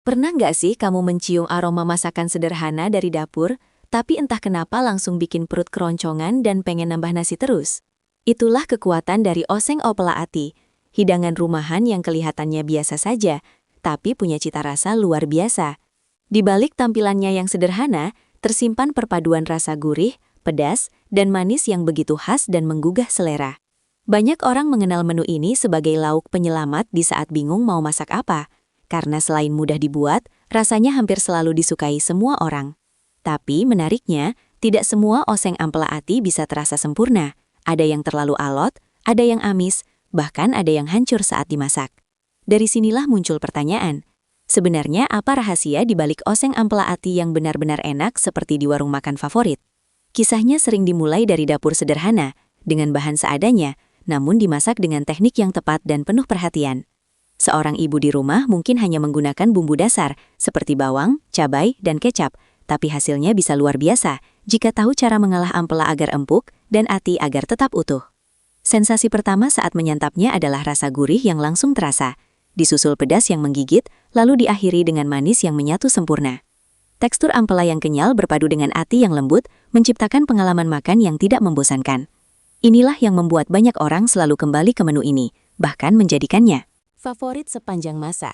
Pernah nggak sih kamu mencium aroma masakan sederhana dari dapur, tapi entah kenapa langsung bikin perut keroncongan dan pengen nambah nasi terus? Itulah kekuatan dari oseng opela ati, hidangan rumahan yang kelihatannya biasa saja, tapi punya cita rasa luar biasa. Di balik tampilannya yang sederhana, tersimpan perpaduan rasa gurih, pedas, dan manis yang begitu khas dan menggugah selera. Banyak orang mengenal menu ini sebagai lauk penyelamat di saat bingung mau masak apa. Karena selain mudah dibuat, rasanya hampir selalu disukai semua orang. Tapi menariknya, tidak semua oseng ampela ati bisa terasa sempurna. Ada yang terlalu alot, ada yang amis, bahkan ada yang hancur saat dimasak. Dari sinilah muncul pertanyaan. Sebenarnya apa rahasia di balik oseng ampela ati yang benar-benar enak seperti di warung makan favorit? Kisahnya sering dimulai dari dapur sederhana, dengan bahan seadanya, namun dimasak dengan teknik yang tepat dan penuh perhatian. Seorang ibu di rumah mungkin hanya menggunakan bumbu dasar, seperti bawang, cabai, dan kecap, tapi hasilnya bisa luar biasa jika tahu cara mengolah ampela agar empuk dan ati agar tetap utuh. Sensasi pertama saat menyantapnya adalah rasa gurih yang langsung terasa, disusul pedas yang menggigit, lalu diakhiri dengan manis yang menyatu sempurna. Tekstur ampela yang kenyal berpadu dengan ati yang lembut, menciptakan pengalaman makan yang tidak membosankan. Inilah yang membuat banyak orang selalu kembali ke menu ini, bahkan menjadikannya favorit sepanjang masa.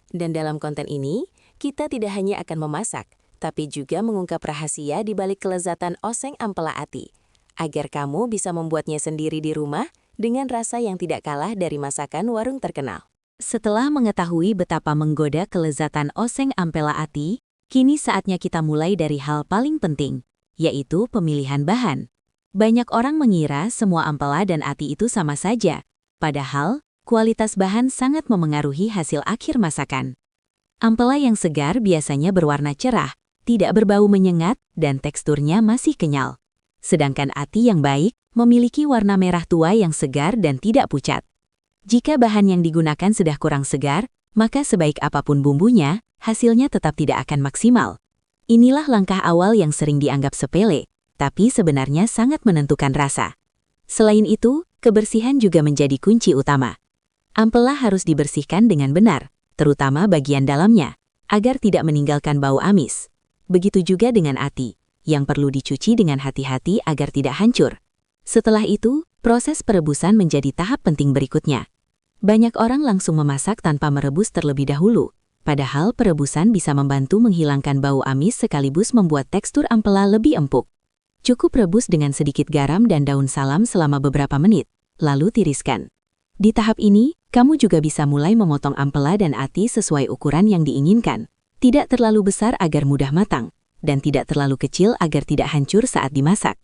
Dan dalam konten ini, kita tidak hanya akan memasak, tapi juga mengungkap rahasia di balik kelezatan oseng ampela ati, agar kamu bisa membuatnya sendiri di rumah dengan rasa yang tidak kalah dari masakan warung terkenal. Setelah mengetahui betapa menggoda kelezatan oseng ampela ati, kini saatnya kita mulai dari hal paling penting, yaitu pemilihan bahan. Banyak orang mengira semua ampela dan ati itu sama saja, padahal kualitas bahan sangat memengaruhi hasil akhir masakan. Ampela yang segar biasanya berwarna cerah, tidak berbau menyengat, dan teksturnya masih kenyal. Sedangkan ati yang baik memiliki warna merah tua yang segar dan tidak pucat. Jika bahan yang digunakan sudah kurang segar, maka sebaik apapun bumbunya, hasilnya tetap tidak akan maksimal. Inilah langkah awal yang sering dianggap sepele, tapi sebenarnya sangat menentukan rasa. Selain itu, kebersihan juga menjadi kunci utama. Ampela harus dibersihkan dengan benar, terutama bagian dalamnya, agar tidak meninggalkan bau amis. Begitu juga dengan ati, yang perlu dicuci dengan hati-hati agar tidak hancur. Setelah itu, proses perebusan menjadi tahap penting berikutnya. Banyak orang langsung memasak tanpa merebus terlebih dahulu, padahal perebusan bisa membantu menghilangkan bau amis sekaligus membuat tekstur ampela lebih empuk. Cukup rebus dengan sedikit garam dan daun salam selama beberapa menit, lalu tiriskan. Di tahap ini, kamu juga bisa mulai memotong ampela dan ati sesuai ukuran yang diinginkan. Tidak terlalu besar agar mudah matang, dan tidak terlalu kecil agar tidak hancur saat dimasak.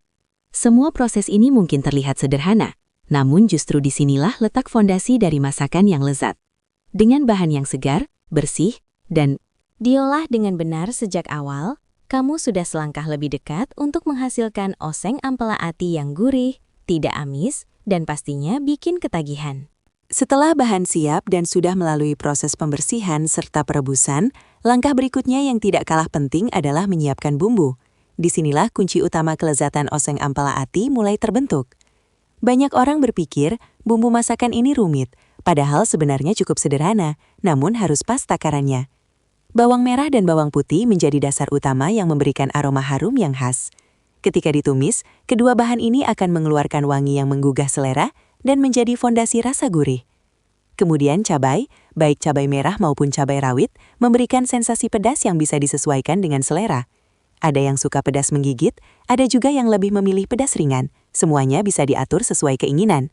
Semua proses ini mungkin terlihat sederhana, namun justru disinilah letak fondasi dari masakan yang lezat. Dengan bahan yang segar, bersih, dan diolah dengan benar sejak awal, kamu sudah selangkah lebih dekat untuk menghasilkan oseng ampela ati yang gurih, tidak amis, dan pastinya bikin ketagihan. Setelah bahan siap dan sudah melalui proses pembersihan serta perebusan, langkah berikutnya yang tidak kalah penting adalah menyiapkan bumbu. Disinilah kunci utama kelezatan oseng ampela ati mulai terbentuk. Banyak orang berpikir bumbu masakan ini rumit, padahal sebenarnya cukup sederhana, namun harus pas takarannya. Bawang merah dan bawang putih menjadi dasar utama yang memberikan aroma harum yang khas. Ketika ditumis, kedua bahan ini akan mengeluarkan wangi yang menggugah selera dan menjadi fondasi rasa gurih. Kemudian cabai, baik cabai merah maupun cabai rawit, memberikan sensasi pedas yang bisa disesuaikan dengan selera. Ada yang suka pedas menggigit, ada juga yang lebih memilih pedas ringan. Semuanya bisa diatur sesuai keinginan.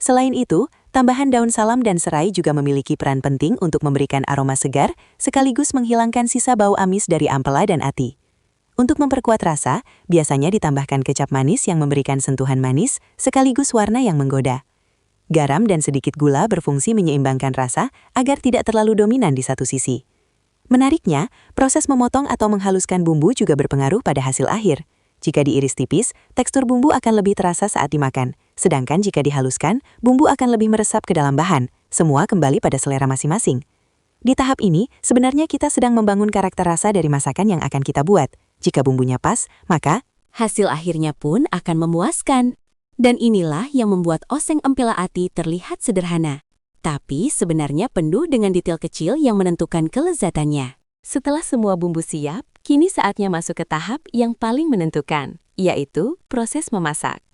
Selain itu, tambahan daun salam dan serai juga memiliki peran penting untuk memberikan aroma segar, sekaligus menghilangkan sisa bau amis dari ampela dan ati. Untuk memperkuat rasa, biasanya ditambahkan kecap manis yang memberikan sentuhan manis, sekaligus warna yang menggoda. Garam dan sedikit gula berfungsi menyeimbangkan rasa agar tidak terlalu dominan di satu sisi. Menariknya, proses memotong atau menghaluskan bumbu juga berpengaruh pada hasil akhir. Jika diiris tipis, tekstur bumbu akan lebih terasa saat dimakan. Sedangkan jika dihaluskan, bumbu akan lebih meresap ke dalam bahan. Semua kembali pada selera masing-masing. Di tahap ini, sebenarnya kita sedang membangun karakter rasa dari masakan yang akan kita buat. Jika bumbunya pas, maka hasil akhirnya pun akan memuaskan. Dan inilah yang membuat oseng ampela ati terlihat sederhana. tapi sebenarnya penuh dengan detail kecil yang menentukan kelezatannya. Setelah semua bumbu siap, kini saatnya masuk ke tahap yang paling menentukan, yaitu proses memasak.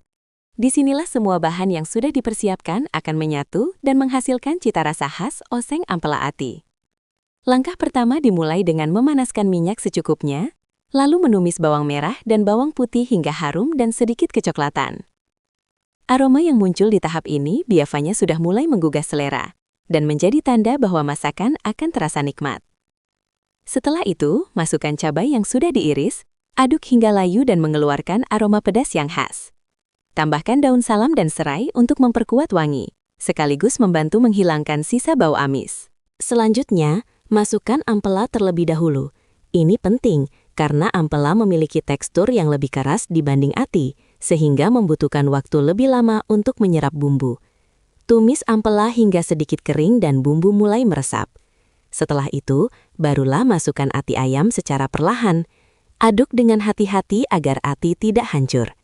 Disinilah semua bahan yang sudah dipersiapkan akan menyatu dan menghasilkan cita rasa khas oseng ampela ati. Langkah pertama dimulai dengan memanaskan minyak secukupnya, lalu menumis bawang merah dan bawang putih hingga harum dan sedikit kecoklatan. Aroma yang muncul di tahap ini biasanya sudah mulai menggugah selera dan menjadi tanda bahwa masakan akan terasa nikmat. Setelah itu, masukkan cabai yang sudah diiris, aduk hingga layu dan mengeluarkan aroma pedas yang khas. Tambahkan daun salam dan serai untuk memperkuat wangi, sekaligus membantu menghilangkan sisa bau amis. Selanjutnya, masukkan ampela terlebih dahulu. Ini penting karena ampela memiliki tekstur yang lebih keras dibanding ati, sehingga membutuhkan waktu lebih lama untuk menyerap bumbu. Tumis ampela hingga sedikit kering dan bumbu mulai meresap. Setelah itu, barulah masukkan ati ayam secara perlahan. Aduk dengan hati-hati agar ati tidak hancur.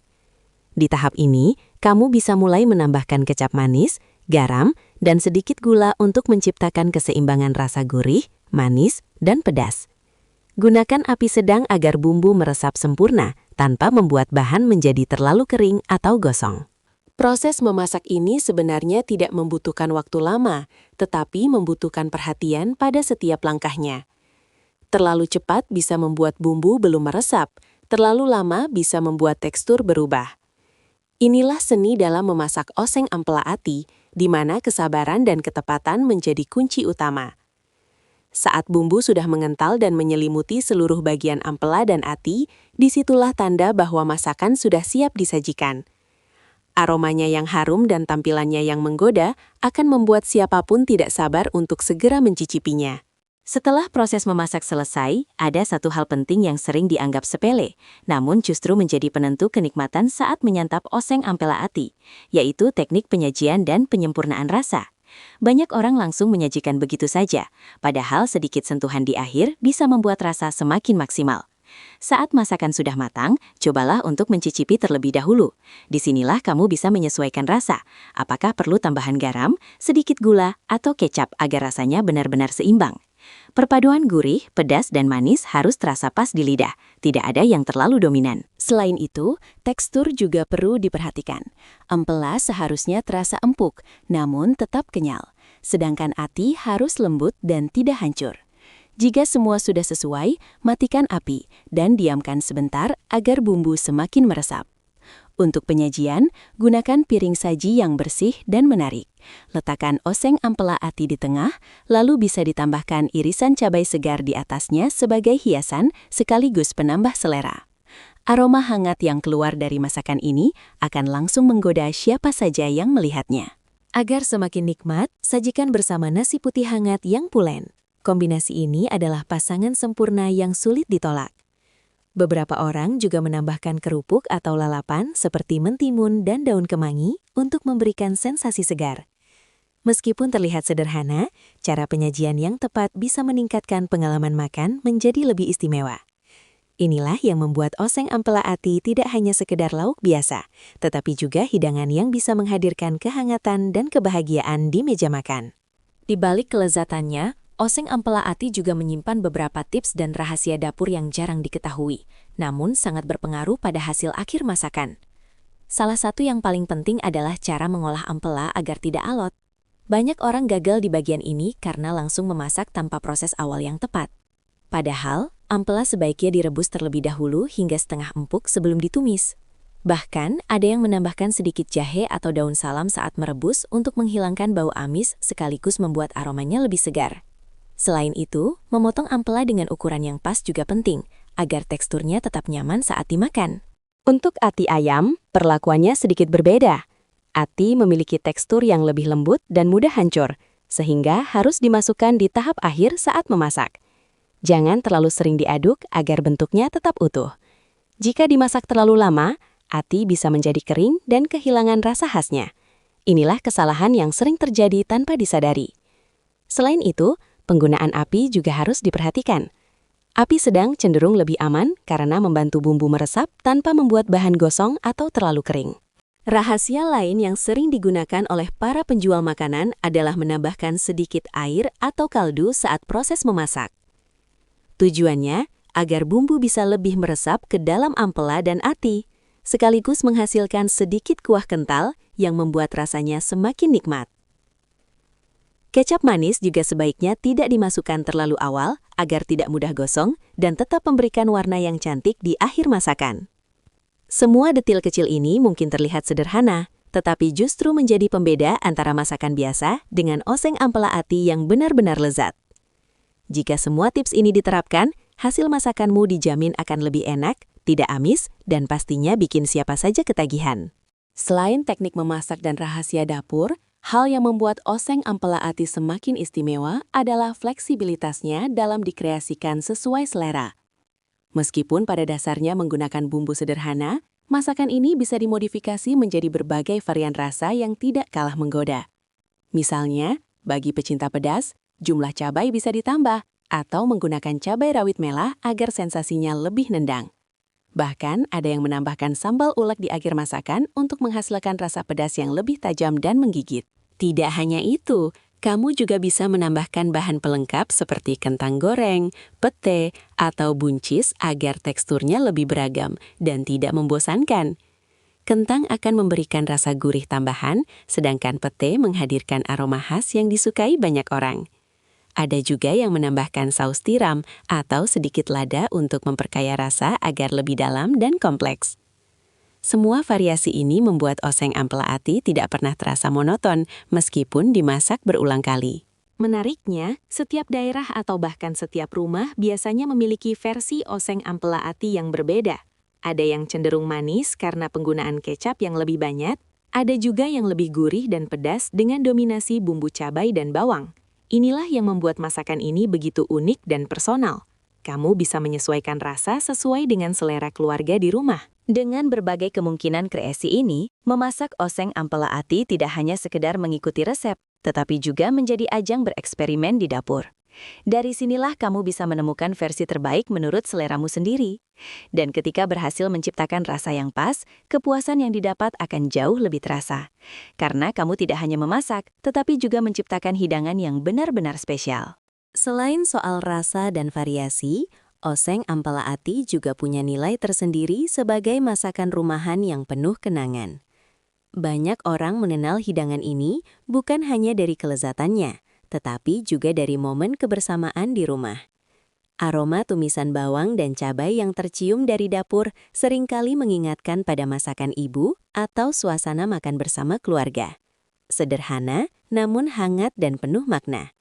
Di tahap ini, kamu bisa mulai menambahkan kecap manis, garam, dan sedikit gula untuk menciptakan keseimbangan rasa gurih, manis, dan pedas. Gunakan api sedang agar bumbu meresap sempurna tanpa membuat bahan menjadi terlalu kering atau gosong. Proses memasak ini sebenarnya tidak membutuhkan waktu lama, tetapi membutuhkan perhatian pada setiap langkahnya. Terlalu cepat bisa membuat bumbu belum meresap, terlalu lama bisa membuat tekstur berubah. Inilah seni dalam memasak oseng ampela ati, di mana kesabaran dan ketepatan menjadi kunci utama. Saat bumbu sudah mengental dan menyelimuti seluruh bagian ampela dan ati, disitulah tanda bahwa masakan sudah siap disajikan. Aromanya yang harum dan tampilannya yang menggoda akan membuat siapapun tidak sabar untuk segera mencicipinya. Setelah proses memasak selesai, ada satu hal penting yang sering dianggap sepele, namun justru menjadi penentu kenikmatan saat menyantap oseng ampela ati, yaitu teknik penyajian dan penyempurnaan rasa. Banyak orang langsung menyajikan begitu saja, padahal sedikit sentuhan di akhir bisa membuat rasa semakin maksimal. Saat masakan sudah matang, cobalah untuk mencicipi terlebih dahulu. Disinilah kamu bisa menyesuaikan rasa, apakah perlu tambahan garam, sedikit gula, atau kecap agar rasanya benar-benar seimbang. Perpaduan gurih, pedas, dan manis harus terasa pas di lidah, tidak ada yang terlalu dominan. Selain itu, tekstur juga perlu diperhatikan. Ampela seharusnya terasa empuk, namun tetap kenyal. Sedangkan ati harus lembut dan tidak hancur. Jika semua sudah sesuai, matikan api dan diamkan sebentar agar bumbu semakin meresap. Untuk penyajian, gunakan piring saji yang bersih dan menarik. Letakkan oseng ampela ati di tengah, lalu bisa ditambahkan irisan cabai segar di atasnya sebagai hiasan sekaligus penambah selera. Aroma hangat yang keluar dari masakan ini akan langsung menggoda siapa saja yang melihatnya. Agar semakin nikmat, sajikan bersama nasi putih hangat yang pulen. Kombinasi ini adalah pasangan sempurna yang sulit ditolak. Beberapa orang juga menambahkan kerupuk atau lalapan seperti mentimun dan daun kemangi untuk memberikan sensasi segar. Meskipun terlihat sederhana, cara penyajian yang tepat bisa meningkatkan pengalaman makan menjadi lebih istimewa. Inilah yang membuat oseng ampela ati tidak hanya sekedar lauk biasa, tetapi juga hidangan yang bisa menghadirkan kehangatan dan kebahagiaan di meja makan. Di balik kelezatannya, oseng ampela ati juga menyimpan beberapa tips dan rahasia dapur yang jarang diketahui, namun sangat berpengaruh pada hasil akhir masakan. Salah satu yang paling penting adalah cara mengolah ampela agar tidak alot. Banyak orang gagal di bagian ini karena langsung memasak tanpa proses awal yang tepat. Padahal, ampela sebaiknya direbus terlebih dahulu hingga setengah empuk sebelum ditumis. Bahkan, ada yang menambahkan sedikit jahe atau daun salam saat merebus untuk menghilangkan bau amis sekaligus membuat aromanya lebih segar. Selain itu, memotong ampela dengan ukuran yang pas juga penting, agar teksturnya tetap nyaman saat dimakan. Untuk ati ayam, perlakuannya sedikit berbeda. Ati memiliki tekstur yang lebih lembut dan mudah hancur, sehingga harus dimasukkan di tahap akhir saat memasak. Jangan terlalu sering diaduk agar bentuknya tetap utuh. Jika dimasak terlalu lama, ati bisa menjadi kering dan kehilangan rasa khasnya. Inilah kesalahan yang sering terjadi tanpa disadari. Selain itu, penggunaan api juga harus diperhatikan. Api sedang cenderung lebih aman karena membantu bumbu meresap tanpa membuat bahan gosong atau terlalu kering. Rahasia lain yang sering digunakan oleh para penjual makanan adalah menambahkan sedikit air atau kaldu saat proses memasak. Tujuannya agar bumbu bisa lebih meresap ke dalam ampela dan ati, sekaligus menghasilkan sedikit kuah kental yang membuat rasanya semakin nikmat. Kecap manis juga sebaiknya tidak dimasukkan terlalu awal agar tidak mudah gosong dan tetap memberikan warna yang cantik di akhir masakan. Semua detil kecil ini mungkin terlihat sederhana, tetapi justru menjadi pembeda antara masakan biasa dengan oseng ampela ati yang benar-benar lezat. Jika semua tips ini diterapkan, hasil masakanmu dijamin akan lebih enak, tidak amis, dan pastinya bikin siapa saja ketagihan. Selain teknik memasak dan rahasia dapur, hal yang membuat oseng ampela ati semakin istimewa adalah fleksibilitasnya dalam dikreasikan sesuai selera. Meskipun pada dasarnya menggunakan bumbu sederhana, masakan ini bisa dimodifikasi menjadi berbagai varian rasa yang tidak kalah menggoda. Misalnya, bagi pecinta pedas, jumlah cabai bisa ditambah atau menggunakan cabai rawit merah agar sensasinya lebih nendang. Bahkan, ada yang menambahkan sambal ulek di akhir masakan untuk menghasilkan rasa pedas yang lebih tajam dan menggigit. Tidak hanya itu, kamu juga bisa menambahkan bahan pelengkap seperti kentang goreng, pete, atau buncis agar teksturnya lebih beragam dan tidak membosankan. Kentang akan memberikan rasa gurih tambahan, sedangkan pete menghadirkan aroma khas yang disukai banyak orang. Ada juga yang menambahkan saus tiram atau sedikit lada untuk memperkaya rasa agar lebih dalam dan kompleks. Semua variasi ini membuat oseng ampela ati tidak pernah terasa monoton meskipun dimasak berulang kali. Menariknya, setiap daerah atau bahkan setiap rumah biasanya memiliki versi oseng ampela ati yang berbeda. Ada yang cenderung manis karena penggunaan kecap yang lebih banyak, ada juga yang lebih gurih dan pedas dengan dominasi bumbu cabai dan bawang. Inilah yang membuat masakan ini begitu unik dan personal. Kamu bisa menyesuaikan rasa sesuai dengan selera keluarga di rumah. Dengan berbagai kemungkinan kreasi ini, memasak oseng ampela ati tidak hanya sekedar mengikuti resep, tetapi juga menjadi ajang bereksperimen di dapur. Dari sinilah kamu bisa menemukan versi terbaik menurut seleramu sendiri. Dan ketika berhasil menciptakan rasa yang pas, kepuasan yang didapat akan jauh lebih terasa. Karena kamu tidak hanya memasak, tetapi juga menciptakan hidangan yang benar-benar spesial. Selain soal rasa dan variasi, oseng ampela ati juga punya nilai tersendiri sebagai masakan rumahan yang penuh kenangan. Banyak orang mengenal hidangan ini bukan hanya dari kelezatannya, tetapi juga dari momen kebersamaan di rumah. Aroma tumisan bawang dan cabai yang tercium dari dapur seringkali mengingatkan pada masakan ibu atau suasana makan bersama keluarga. Sederhana, namun hangat dan penuh makna.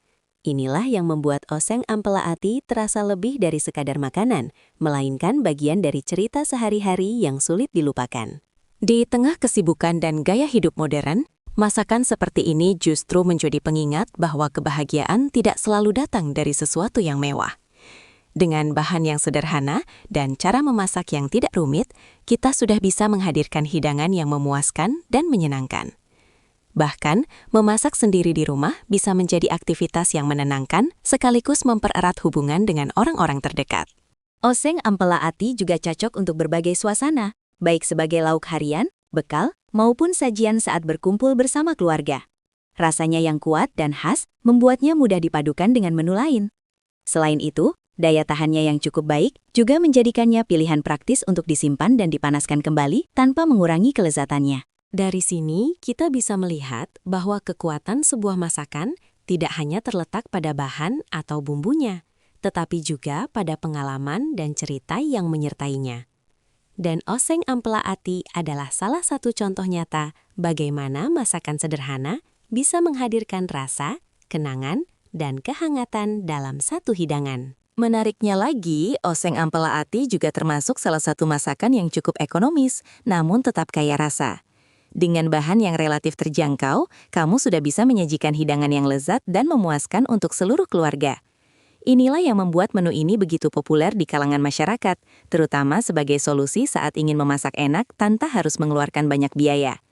Inilah yang membuat oseng ampela ati terasa lebih dari sekadar makanan, melainkan bagian dari cerita sehari-hari yang sulit dilupakan. Di tengah kesibukan dan gaya hidup modern, masakan seperti ini justru menjadi pengingat bahwa kebahagiaan tidak selalu datang dari sesuatu yang mewah. Dengan bahan yang sederhana dan cara memasak yang tidak rumit, kita sudah bisa menghadirkan hidangan yang memuaskan dan menyenangkan. Bahkan, memasak sendiri di rumah bisa menjadi aktivitas yang menenangkan sekaligus mempererat hubungan dengan orang-orang terdekat. Oseng ampela ati juga cocok untuk berbagai suasana, baik sebagai lauk harian, bekal, maupun sajian saat berkumpul bersama keluarga. Rasanya yang kuat dan khas membuatnya mudah dipadukan dengan menu lain. Selain itu, daya tahannya yang cukup baik juga menjadikannya pilihan praktis untuk disimpan dan dipanaskan kembali tanpa mengurangi kelezatannya. Dari sini, kita bisa melihat bahwa kekuatan sebuah masakan tidak hanya terletak pada bahan atau bumbunya, tetapi juga pada pengalaman dan cerita yang menyertainya. Dan oseng ampela ati adalah salah satu contoh nyata bagaimana masakan sederhana bisa menghadirkan rasa, kenangan, dan kehangatan dalam satu hidangan. Menariknya lagi, oseng ampela ati juga termasuk salah satu masakan yang cukup ekonomis, namun tetap kaya rasa. Dengan bahan yang relatif terjangkau, kamu sudah bisa menyajikan hidangan yang lezat dan memuaskan untuk seluruh keluarga. Inilah yang membuat menu ini begitu populer di kalangan masyarakat, terutama sebagai solusi saat ingin memasak enak tanpa harus mengeluarkan banyak biaya.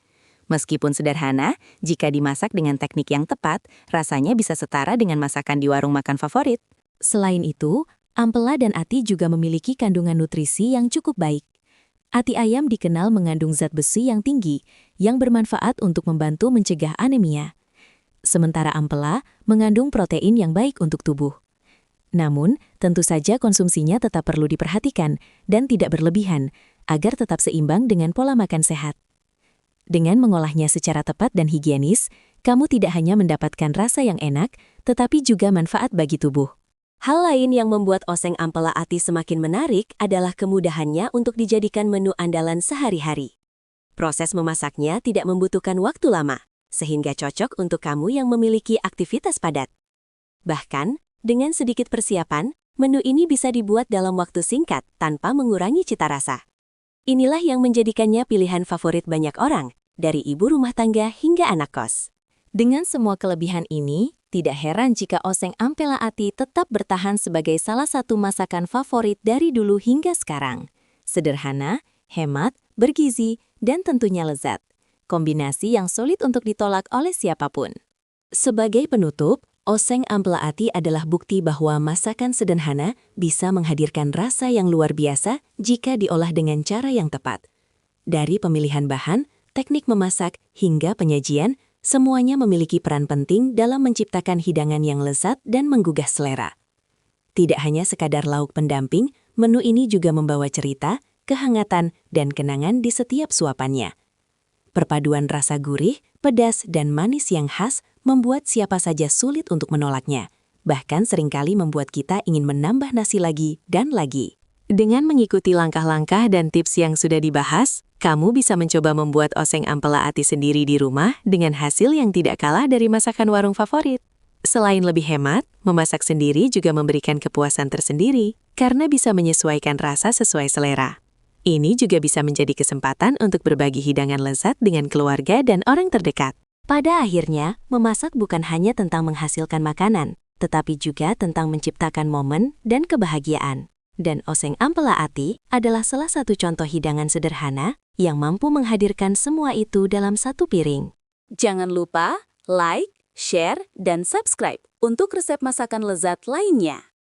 Meskipun sederhana, jika dimasak dengan teknik yang tepat, rasanya bisa setara dengan masakan di warung makan favorit. Selain itu, ampela dan ati juga memiliki kandungan nutrisi yang cukup baik. Ati ayam dikenal mengandung zat besi yang tinggi, yang bermanfaat untuk membantu mencegah anemia. Sementara ampela mengandung protein yang baik untuk tubuh. Namun, tentu saja konsumsinya tetap perlu diperhatikan dan tidak berlebihan, agar tetap seimbang dengan pola makan sehat. Dengan mengolahnya secara tepat dan higienis, kamu tidak hanya mendapatkan rasa yang enak, tetapi juga manfaat bagi tubuh. Hal lain yang membuat oseng ampela ati semakin menarik adalah kemudahannya untuk dijadikan menu andalan sehari-hari. Proses memasaknya tidak membutuhkan waktu lama, sehingga cocok untuk kamu yang memiliki aktivitas padat. Bahkan, dengan sedikit persiapan, menu ini bisa dibuat dalam waktu singkat tanpa mengurangi cita rasa. Inilah yang menjadikannya pilihan favorit banyak orang, dari ibu rumah tangga hingga anak kos. Dengan semua kelebihan ini, tidak heran jika oseng ampela ati tetap bertahan sebagai salah satu masakan favorit dari dulu hingga sekarang. Sederhana, hemat, bergizi, dan tentunya lezat. Kombinasi yang sulit untuk ditolak oleh siapapun. Sebagai penutup, oseng ampela ati adalah bukti bahwa masakan sederhana bisa menghadirkan rasa yang luar biasa jika diolah dengan cara yang tepat. Dari pemilihan bahan, teknik memasak, hingga penyajian, semuanya memiliki peran penting dalam menciptakan hidangan yang lezat dan menggugah selera. Tidak hanya sekadar lauk pendamping, menu ini juga membawa cerita, kehangatan, dan kenangan di setiap suapannya. Perpaduan rasa gurih, pedas, dan manis yang khas membuat siapa saja sulit untuk menolaknya. Bahkan seringkali membuat kita ingin menambah nasi lagi dan lagi. Dengan mengikuti langkah-langkah dan tips yang sudah dibahas, kamu bisa mencoba membuat oseng ampela ati sendiri di rumah dengan hasil yang tidak kalah dari masakan warung favorit. Selain lebih hemat, memasak sendiri juga memberikan kepuasan tersendiri karena bisa menyesuaikan rasa sesuai selera. Ini juga bisa menjadi kesempatan untuk berbagi hidangan lezat dengan keluarga dan orang terdekat. Pada akhirnya, memasak bukan hanya tentang menghasilkan makanan, tetapi juga tentang menciptakan momen dan kebahagiaan. Dan oseng ampela ati adalah salah satu contoh hidangan sederhana yang mampu menghadirkan semua itu dalam satu piring. Jangan lupa like, share, dan subscribe untuk resep masakan lezat lainnya.